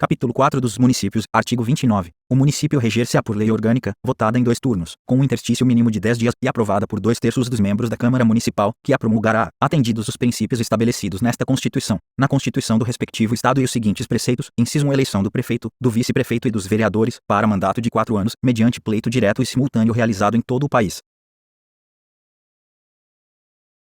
Capítulo 4 dos municípios, artigo 29. O município reger-se-á por lei orgânica, votada em 2 turnos, com um interstício mínimo de 10 dias e aprovada por 2/3 dos membros da Câmara Municipal, que a promulgará, atendidos os princípios estabelecidos nesta Constituição, na Constituição do respectivo Estado e os seguintes preceitos: inciso 1, eleição do prefeito, do vice-prefeito e dos vereadores, para mandato de 4 anos, mediante pleito direto e simultâneo realizado em todo o país.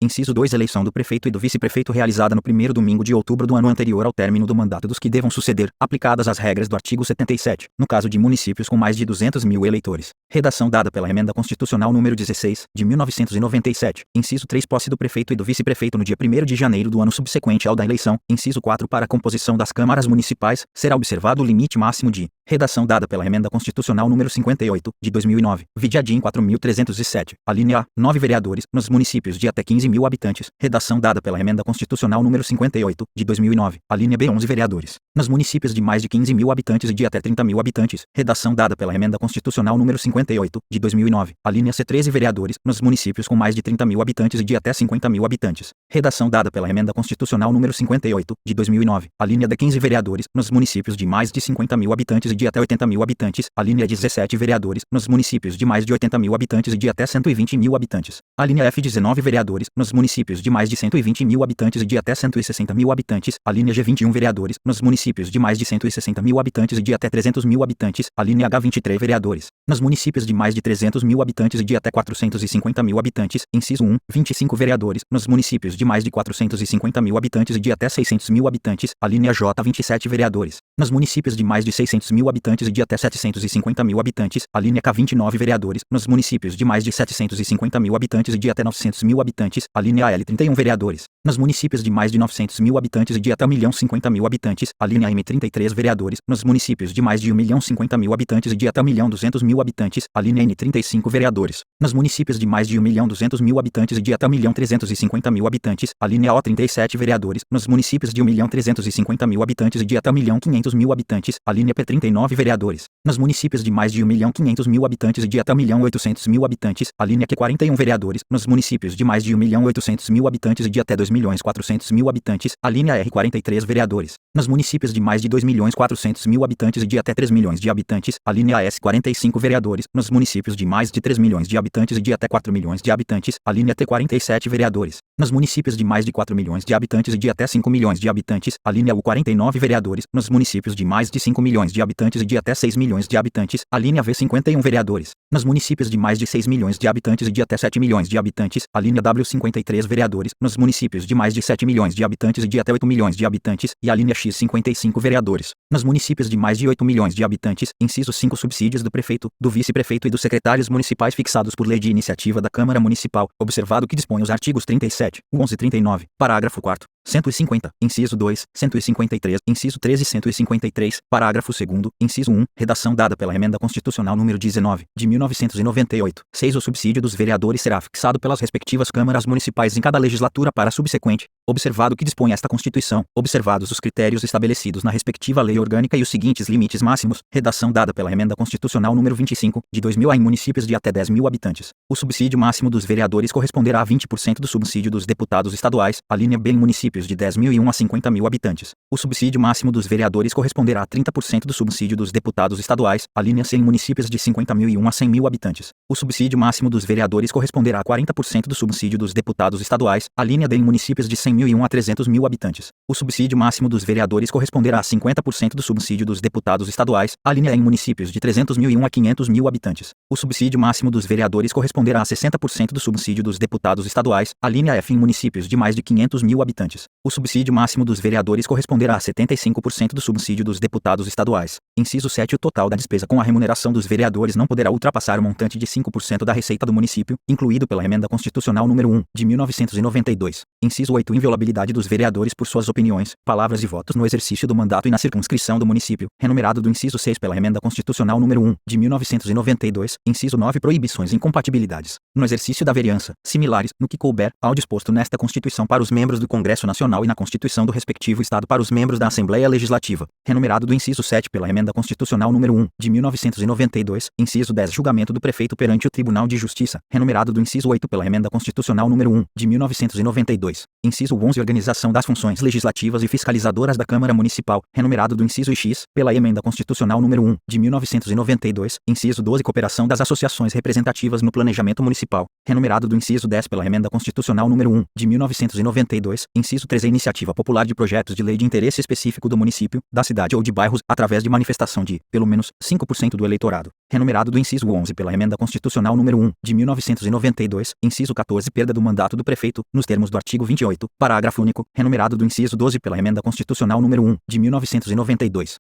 Inciso 2, eleição do prefeito e do vice-prefeito realizada no primeiro domingo de outubro do ano anterior ao término do mandato dos que devam suceder, aplicadas as regras do artigo 77, no caso de municípios com mais de 200.000 eleitores. Redação dada pela Emenda Constitucional número 16, de 1997. Inciso 3, posse do prefeito e do vice-prefeito no dia 1º de janeiro do ano subsequente ao da eleição. Inciso 4, para a composição das câmaras municipais, será observado o limite máximo de. Redação dada pela Emenda Constitucional número 58, de 2009, vide-a-DIN 4.307. Alínea A, 9 vereadores, nos municípios de até 15.000 habitantes. Redação dada pela Emenda Constitucional número 58, de 2009. Alínea B, 11 vereadores, nos municípios de mais de 15.000 habitantes e de até 30.000 habitantes. Redação dada pela Emenda Constitucional número 58, de 2009. Alínea C, 13 vereadores, nos municípios com mais de 30.000 habitantes e de até 50.000 habitantes. Redação dada pela Emenda Constitucional número 58, de 2009. Alínea D, 15 vereadores, nos municípios de mais de 50.000 habitantes e de até 80.000 habitantes. Alínea 17 vereadores, nos municípios de mais de 80.000 habitantes e de até 120.000 habitantes. Alínea F, 19 vereadores, nos municípios de mais de 120.000 habitantes e de até 160.000 habitantes. Alínea G, 21 vereadores, nos municípios de mais de 160.000 habitantes e de até 300.000 habitantes. Alínea H, 23 vereadores, nos municípios de mais de 300.000 habitantes e de até 450.000 habitantes. Inciso 1, 25 vereadores, nos municípios de mais de 450.000 habitantes e de até 600.000 habitantes. Alínea J, 27 vereadores, nos municípios de mais de 600.000 habitantes e de até 750.000 habitantes. Alínea K, 29 vereadores, nos municípios de mais de 750.000 habitantes e de até 900.000 habitantes. Alínea L, 31 vereadores, nos municípios de mais de 900.000 habitantes e de até 1.050.000 habitantes. Alínea M, 33 vereadores, nos municípios de mais de 1.050.000 habitantes e de até 1.200.000 habitantes. Alínea N, 35 vereadores, nos municípios de mais de 1.200.000 habitantes e de até 1.350.000 habitantes. Alínea O, 37 vereadores, nos municípios de 1.350.000 habitantes e de até 1.500.000 habitantes. Alínea P, 39 vereadores, nos municípios de mais de 1.500.000 habitantes e de até 1.800.000 habitantes. Alínea Q, 41 vereadores, nos municípios de mais de 1.800.000 habitantes e de até 2.400.000 habitantes. Alínea R, 43 vereadores, nos municípios de mais de 2.400.000 habitantes e de até 3 milhões de habitantes. Alínea S, 45 vereadores, nos municípios de mais de 3 milhões de habitantes e de até 4 milhões de habitantes. Alínea T, 47 vereadores, nos municípios de mais de 4 milhões de habitantes e de até 5 milhões de habitantes. Alínea U, 49 vereadores, nos municípios de mais de 5 milhões de habitantes e de até 6 milhões de habitantes. Alínea V, 51 vereadores, nos municípios de mais de 6 milhões de habitantes e de até 7 milhões de habitantes. Alínea W, 53 vereadores, nos municípios de mais de 7 milhões de habitantes e de até 8 milhões de habitantes. E alínea X, 55 vereadores, nos municípios de mais de 8 milhões de habitantes. Inciso 5, subsídios do prefeito, do vice-prefeito e dos secretários municipais fixados por lei de iniciativa da Câmara Municipal, observado que dispõe os artigos 37, 11 e 39, parágrafo 4º, 150, inciso 2, 153, inciso 13 e 153, parágrafo 2º, inciso 1, redação dada pela Emenda Constitucional número 19, de 1998. 6. O subsídio dos vereadores será fixado pelas respectivas câmaras municipais em cada legislatura para a subsequente, observado que dispõe esta Constituição, observados os critérios estabelecidos na respectiva lei orgânica e os seguintes limites máximos. Redação dada pela Emenda Constitucional número 25, de 2000 em municípios de até 10.000 habitantes. O subsídio máximo dos vereadores corresponderá a 20% do subsídio dos deputados estaduais. Alínea B, em municípios de 10.001 a 50.000 habitantes. O subsídio máximo dos vereadores corresponderá a 30% do subsídio dos deputados estaduais. Alínea C, em municípios de 50.001 a 100.000 habitantes. O subsídio máximo dos vereadores corresponderá a 40% do subsídio dos deputados estaduais. Alínea D, em municípios de 100.001 a 300.000 habitantes. O subsídio máximo dos vereadores corresponderá a 50% do subsídio dos deputados estaduais. Alínea E, em municípios de 300.001 a 500.000 habitantes. O subsídio máximo dos vereadores corresponderá a 60% do subsídio dos deputados estaduais. Alínea F, em municípios de mais de 500.000 habitantes. O subsídio máximo dos vereadores corresponderá a 75% do subsídio dos deputados estaduais. Inciso 7. O total da despesa com a remuneração dos vereadores não poderá ultrapassar o montante de 5% da receita do município, incluído pela Emenda Constitucional número 1, de 1992. Inciso 8. Inviolabilidade dos vereadores por suas opiniões, palavras e votos no exercício do mandato e na circunscrição do município, renumerado do inciso 6 pela Emenda Constitucional número 1, de 1992. Inciso 9. Proibições e incompatibilidades no exercício da vereança, similares, no que couber, ao disposto nesta Constituição para os membros do Congresso Nacional Nacional e na Constituição do respectivo Estado para os membros da Assembleia Legislativa, renumerado do inciso 7 pela Emenda Constitucional número 1, de 1992, inciso 10 Julgamento do Prefeito perante o Tribunal de Justiça, renumerado do inciso 8 pela Emenda Constitucional número 1, de 1992, inciso 11 Organização das funções legislativas e fiscalizadoras da Câmara Municipal, renumerado do inciso X, pela Emenda Constitucional número 1, de 1992, inciso 12 Cooperação das associações representativas no planejamento municipal, renumerado do inciso 10 pela Emenda Constitucional número 1, de 1992, inciso 13 Iniciativa popular de projetos de lei de interesse específico do município, da cidade ou de bairros, através de manifestação de, pelo menos, 5% do eleitorado, renumerado do inciso 11 pela Emenda Constitucional número 1, de 1992, inciso 14 Perda do mandato do prefeito, nos termos do artigo 28, parágrafo único, renumerado do inciso 12 pela Emenda Constitucional número 1, de 1992.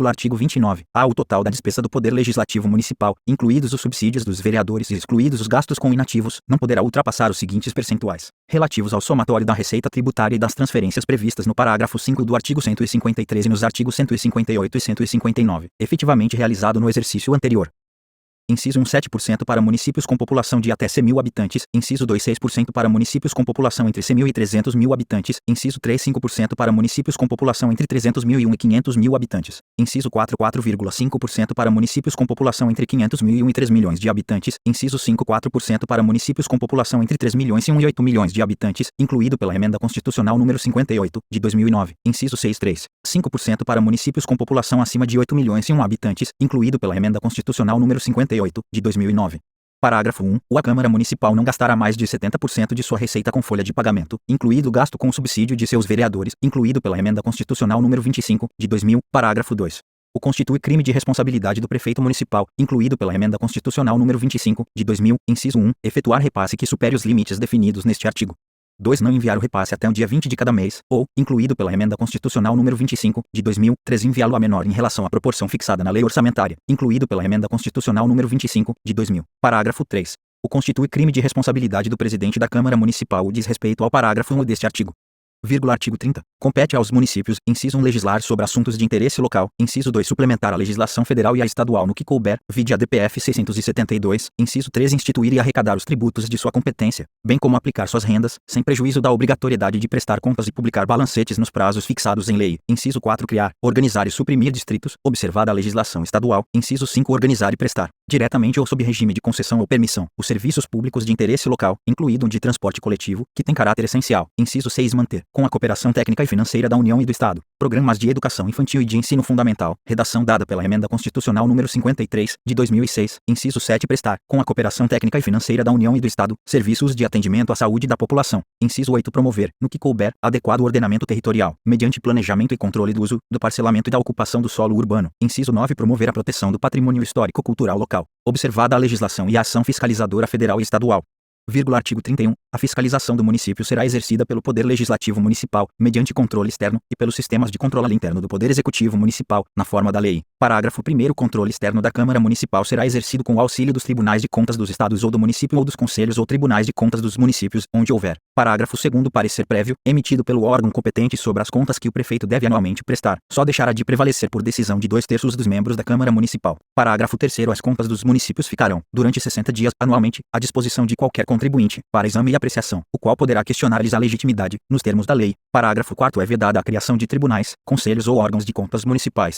Artigo 29. O total da despesa do Poder Legislativo Municipal, incluídos os subsídios dos vereadores e excluídos os gastos com inativos, não poderá ultrapassar os seguintes percentuais, relativos ao somatório da receita tributária e das transferências previstas no parágrafo 5 do artigo 153 e nos artigos 158 e 159, efetivamente realizado no exercício anterior. Inciso 1 7% para municípios com população de até 100.000 habitantes, inciso 2 6% para municípios com população entre 100.000 e 300.000 habitantes, inciso 3 5% para municípios com população entre 300.000 e 500.000 habitantes, inciso 4 4,5% para municípios com população entre 500.000 e 1 e 3 milhões de habitantes, inciso 5 4% para municípios com população entre 3 milhões e 1 e 8 milhões de habitantes, incluído pela Emenda Constitucional número 58, de 2009, inciso 6 3, 5% para municípios com população acima de 8 milhões e 1 habitantes, incluído pela Emenda Constitucional número 58, de 2009. Parágrafo 1. A Câmara Municipal não gastará mais de 70% de sua receita com folha de pagamento, incluído o gasto com o subsídio de seus vereadores, incluído pela Emenda Constitucional número 25, de 2000, parágrafo 2. O constitui crime de responsabilidade do prefeito municipal, incluído pela Emenda Constitucional número 25, de 2000, inciso 1, efetuar repasse que supere os limites definidos neste artigo. 2. Não enviar o repasse até o dia 20 de cada mês, ou, incluído pela Emenda Constitucional número 25, de 2000, 3. Enviá-lo a menor em relação à proporção fixada na lei orçamentária, incluído pela Emenda Constitucional número 25, de 2000. Parágrafo 3. O constitui crime de responsabilidade do presidente da Câmara Municipal o diz respeito ao parágrafo 1 deste artigo. Artigo 30. Compete aos municípios, inciso 1 legislar sobre assuntos de interesse local, inciso 2 suplementar a legislação federal e a estadual no que couber, vide a DPF 672, inciso 3 instituir e arrecadar os tributos de sua competência, bem como aplicar suas rendas, sem prejuízo da obrigatoriedade de prestar contas e publicar balancetes nos prazos fixados em lei, inciso 4 criar, organizar e suprimir distritos, observada a legislação estadual, inciso 5 organizar e prestar, diretamente ou sob regime de concessão ou permissão, os serviços públicos de interesse local, incluído o de transporte coletivo, que tem caráter essencial, inciso 6 manter, com a cooperação técnica e financeira da União e do Estado, programas de educação infantil e de ensino fundamental, redação dada pela Emenda Constitucional número 53, de 2006, inciso 7 prestar, com a cooperação técnica e financeira da União e do Estado, serviços de atendimento à saúde da população, inciso 8 promover, no que couber, adequado ordenamento territorial, mediante planejamento e controle do uso, do parcelamento e da ocupação do solo urbano, inciso 9 promover a proteção do patrimônio histórico-cultural local, observada a legislação e a ação fiscalizadora federal e estadual. Artigo 31. A fiscalização do município será exercida pelo Poder Legislativo Municipal, mediante controle externo, e pelos sistemas de controle interno do Poder Executivo Municipal, na forma da lei. Parágrafo 1º. O controle externo da Câmara Municipal será exercido com o auxílio dos tribunais de contas dos estados ou do município ou dos conselhos ou tribunais de contas dos municípios, onde houver. Parágrafo 2º. Parecer prévio, emitido pelo órgão competente sobre as contas que o prefeito deve anualmente prestar, só deixará de prevalecer por decisão de 2/3 dos membros da Câmara Municipal. Parágrafo 3º. As contas dos municípios ficarão, durante 60 dias, anualmente, à disposição de qualquer contribuinte, para exame e apreciação, o qual poderá questionar-lhes a legitimidade, nos termos da lei. Parágrafo 4º. É vedada a criação de tribunais, conselhos ou órgãos de contas municipais,